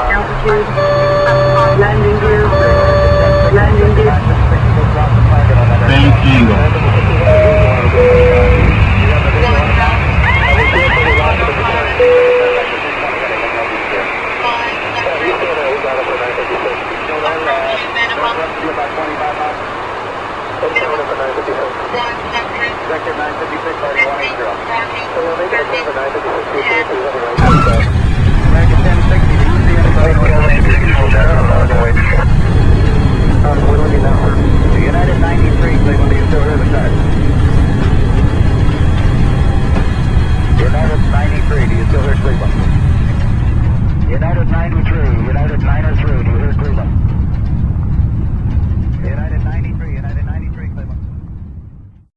Altitude, landing gear, landing gear. Thank you. Vector 956, already 180. American 1060, do you see anybody? We're looking now. United 93, Cleveland, do you still hear the car? United 93, do you still hear Cleveland?